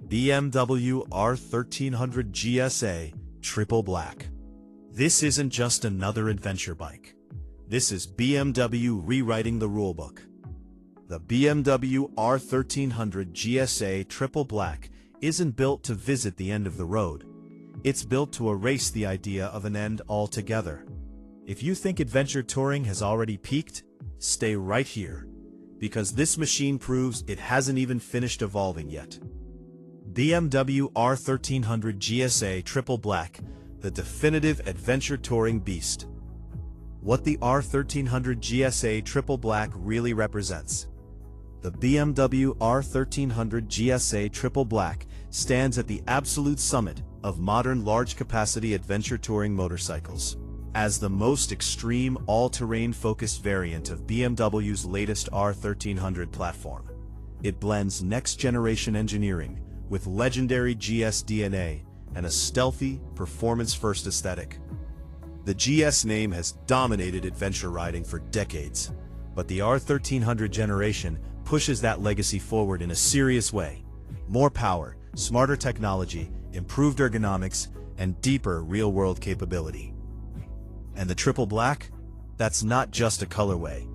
BMW R1300GSA Triple Black. This isn't just another adventure bike. This is BMW rewriting the rulebook. The BMW R1300GSA Triple Black isn't built to visit the end of the road. It's built to erase the idea of an end altogether. If you think adventure touring has already peaked, stay right here, because this machine proves it hasn't even finished evolving yet. BMW R1300GSA Triple Black, the definitive adventure touring beast. What the R1300GSA Triple Black really represents. The BMW R1300GSA Triple Black stands at the absolute summit of modern large-capacity adventure touring motorcycles. As the most extreme all-terrain focused variant of BMW's latest R1300 platform, it blends next-generation engineering with legendary GS DNA and a stealthy, performance-first aesthetic. The GS name has dominated adventure riding for decades, but the R1300 generation pushes that legacy forward in a serious way. More power, smarter technology, improved ergonomics, and deeper real-world capability. And the Triple Black? That's not just a colorway.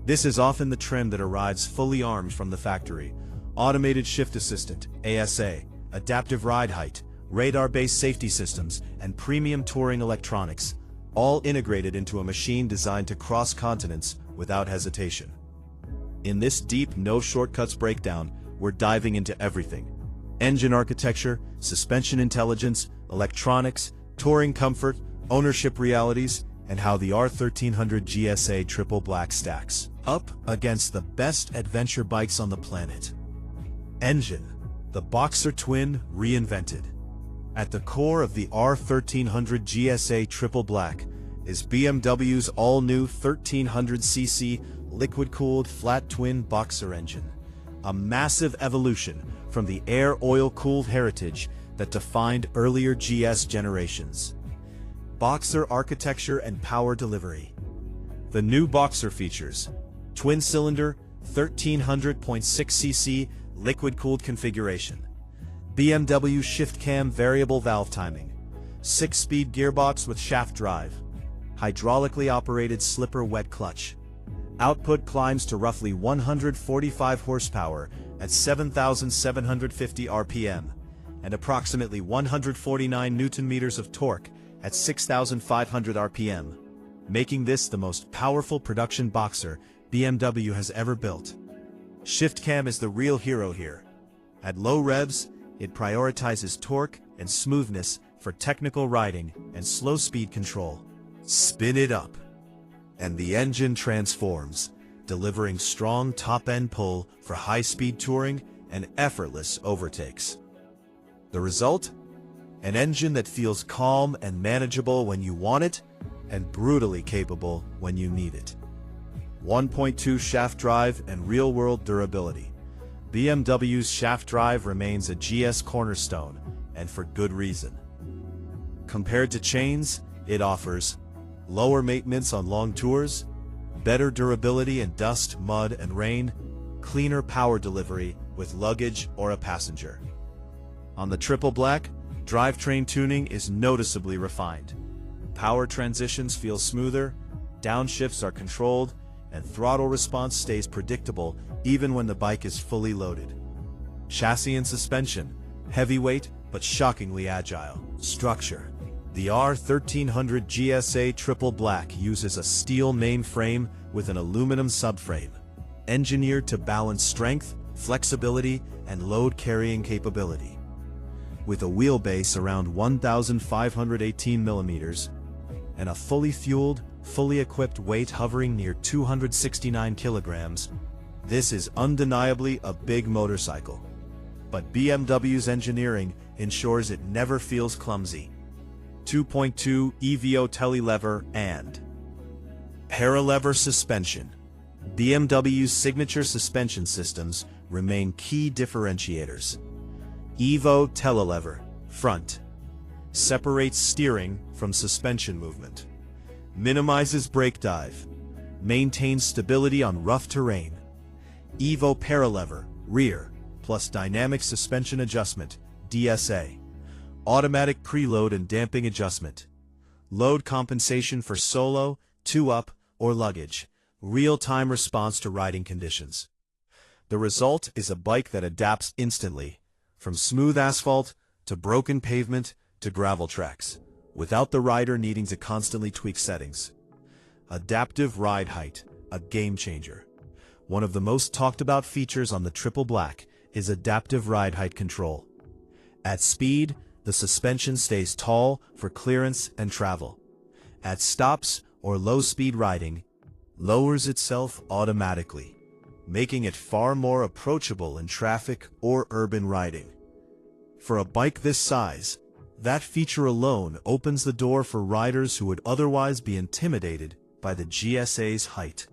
This is often the trim that arrives fully armed from the factory. Automated shift assistant, ASA, adaptive ride height, radar-based safety systems, and premium touring electronics, all integrated into a machine designed to cross continents without hesitation. In this deep, no-shortcuts breakdown, we're diving into everything. Engine architecture, suspension intelligence, electronics, touring comfort, ownership realities, and how the R1300GSA Triple Black stacks up against the best adventure bikes on the planet. Engine, the Boxer twin reinvented. At the core of the R1300GSA Triple Black is BMW's all-new 1300cc liquid-cooled flat twin Boxer engine, a massive evolution from the air-oil-cooled heritage that defined earlier GS generations. Boxer architecture and power delivery. The new Boxer features twin-cylinder 1300.6cc liquid-cooled configuration, BMW shift cam variable valve timing, 6-speed gearbox with shaft drive, hydraulically operated slipper wet clutch. Output climbs to roughly 145 horsepower at 7,750 RPM and approximately 149 Newton-meters of torque at 6,500 RPM, making this the most powerful production Boxer BMW has ever built. Shift cam is the real hero here. At low revs, it prioritizes torque and smoothness for technical riding and slow speed control. Spin it up, and the engine transforms, delivering strong top-end pull for high-speed touring and effortless overtakes. The result? An engine that feels calm and manageable when you want it, and brutally capable when you need it. 1.2 shaft drive and real-world durability. BMW's shaft drive remains a GS cornerstone, and for good reason. Compared to chains, it offers lower maintenance on long tours, better durability in dust, mud, and rain, cleaner power delivery with luggage or a passenger. On the Triple Black, drivetrain tuning is noticeably refined. Power transitions feel smoother, downshifts are controlled, and throttle response stays predictable even when the bike is fully loaded. Chassis and suspension, heavyweight but shockingly agile. Structure. The R1300GSA Triple Black uses a steel main frame with an aluminum subframe, engineered to balance strength, flexibility, and load-carrying capability. With a wheelbase around 1,518 millimeters and a fully fueled, fully equipped weight hovering near 269 kilograms, this is undeniably a big motorcycle. But BMW's engineering ensures it never feels clumsy. 2.2 EVO telelever and paralever suspension. BMW's signature suspension systems remain key differentiators. EVO telelever, front, separates steering from suspension movement, minimizes brake dive, maintains stability on rough terrain. EVO paralever, rear, plus dynamic suspension adjustment, DSA, automatic preload and damping adjustment, load compensation for solo, two-up, or luggage, real-time response to riding conditions. The result is a bike that adapts instantly, from smooth asphalt to broken pavement to gravel tracks, without the rider needing to constantly tweak settings. Adaptive ride height, a game changer. One of the most talked about features on the Triple Black is adaptive ride height control. At speed, the suspension stays tall for clearance and travel. At stops or low-speed riding, lowers itself automatically, making it far more approachable in traffic or urban riding. For a bike this size, that feature alone opens the door for riders who would otherwise be intimidated by the GSA's height.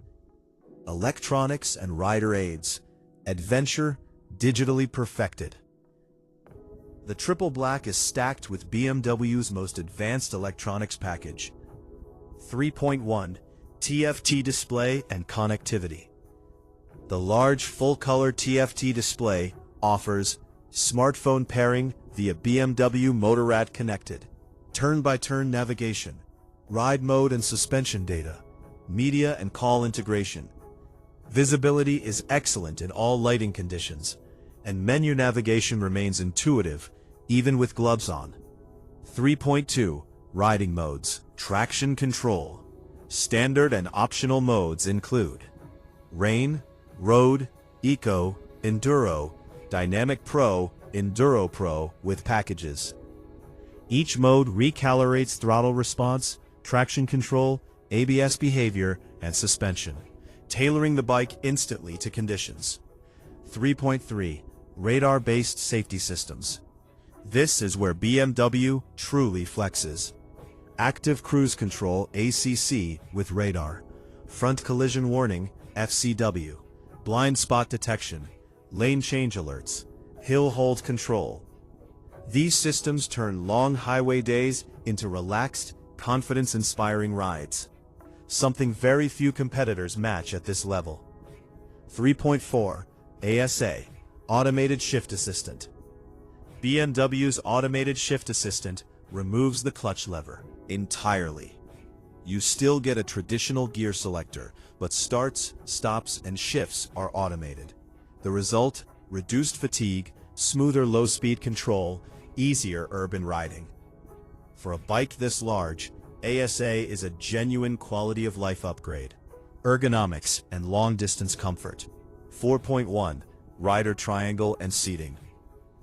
Electronics and rider aids, adventure digitally perfected. The Triple Black is stacked with BMW's most advanced electronics package. 3.1 TFT display and connectivity. The large full-color TFT display offers smartphone pairing via BMW Motorrad Connected, turn-by-turn navigation, ride mode and suspension data, media and call integration. Visibility is excellent in all lighting conditions, and menu navigation remains intuitive, even with gloves on. 3.2 Riding modes, traction control. Standard and optional modes include Rain, Road, Eco, Enduro, Dynamic Pro, Enduro Pro with packages. Each mode recalibrates throttle response, traction control, ABS behavior, and suspension, tailoring the bike instantly to conditions. 3.3 Radar-based safety systems. This is where BMW truly flexes. Active Cruise Control ACC with radar, front collision warning FCW, blind spot detection, lane change alerts, hill hold control. These systems turn long highway days into relaxed, confidence-inspiring rides, something very few competitors match at this level. 3.4 ASA, Automated Shift Assistant. BMW's Automated Shift Assistant removes the clutch lever entirely. You still get a traditional gear selector, but starts, stops, and shifts are automated. The result? Reduced fatigue, smoother low-speed control, easier urban riding. For a bike this large, ASA is a genuine quality-of-life upgrade. Ergonomics and long-distance comfort. 4.1 Rider triangle and seating.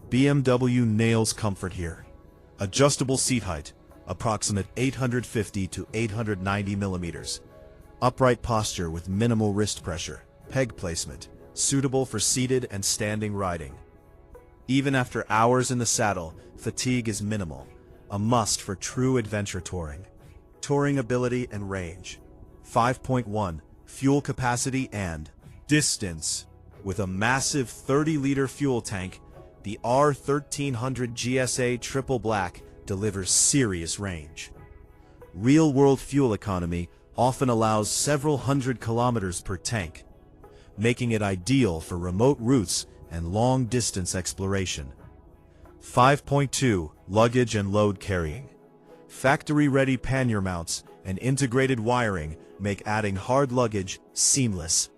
BMW nails comfort here. Adjustable seat height, approximate 850 to 890 millimeters. Upright posture with minimal wrist pressure. Peg placement, suitable for seated and standing riding. Even after hours in the saddle, fatigue is minimal, a must for true adventure touring. Touring ability and range. 5.1 Fuel capacity and distance. With a massive 30-liter fuel tank, the R1300GSA Triple Black delivers serious range. Real-world fuel economy often allows several hundred kilometers per tank, making it ideal for remote routes and long-distance exploration. 5.2 Luggage and load carrying. Factory-ready pannier mounts and integrated wiring make adding hard luggage seamless.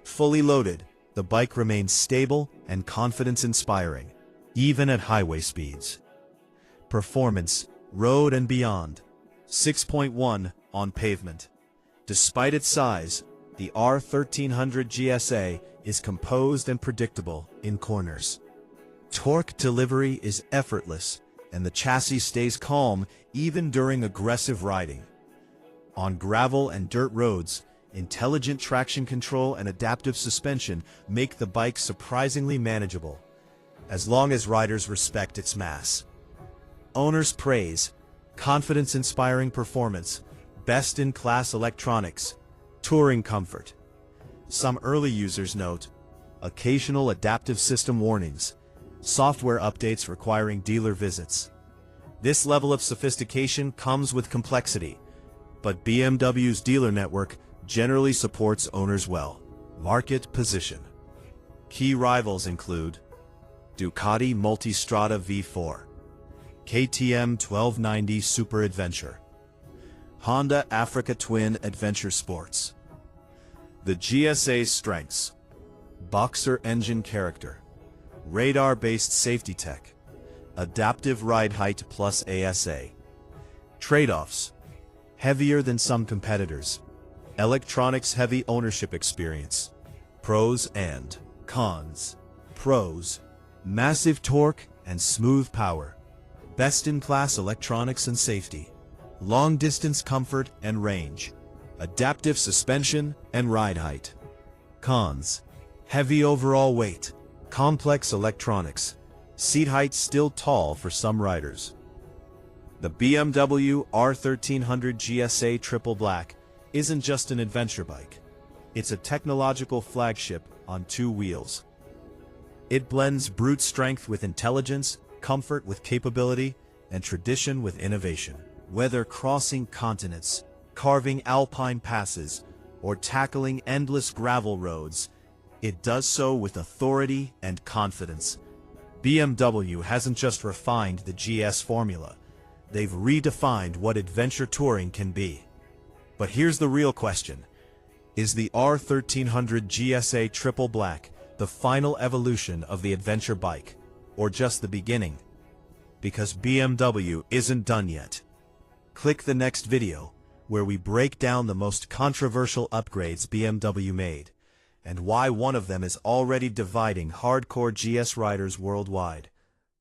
Fully loaded, the bike remains stable and confidence-inspiring, even at highway speeds. Performance, road and beyond. 6.1 On pavement. Despite its size, the R1300GSA is composed and predictable in corners. Torque delivery is effortless, and the chassis stays calm even during aggressive riding. On gravel and dirt roads, intelligent traction control and adaptive suspension make the bike surprisingly manageable, as long as riders respect its mass. Owners praise confidence-inspiring performance, best-in-class electronics, touring comfort. Some early users note occasional adaptive system warnings, software updates requiring dealer visits. This level of sophistication comes with complexity, but BMW's dealer network generally supports owners well. Market position. Key rivals include Ducati Multistrada V4, KTM 1290 Super Adventure, Honda Africa Twin Adventure Sports. The GSA's strengths: boxer engine character, radar-based safety tech, adaptive ride height plus ASA. Trade-offs: heavier than some competitors, electronics-heavy ownership experience. Pros and cons. Pros: massive torque and smooth power, best-in-class electronics and safety, long-distance comfort and range, adaptive suspension and ride height. Cons: heavy overall weight, complex electronics, seat height still tall for some riders. The BMW R1300GSA Triple Black isn't just an adventure bike. It's a technological flagship on two wheels. It blends brute strength with intelligence, comfort with capability, and tradition with innovation. Whether crossing continents, carving alpine passes, or tackling endless gravel roads, it does so with authority and confidence. BMW hasn't just refined the GS formula, they've redefined what adventure touring can be. But here's the real question: is the R1300GSA Triple Black the final evolution of the adventure bike, or just the beginning? Because BMW isn't done yet. Click the next video, where we break down the most controversial upgrades BMW made, and why one of them is already dividing hardcore GS riders worldwide.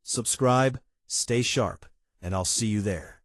Subscribe, stay sharp, and I'll see you there.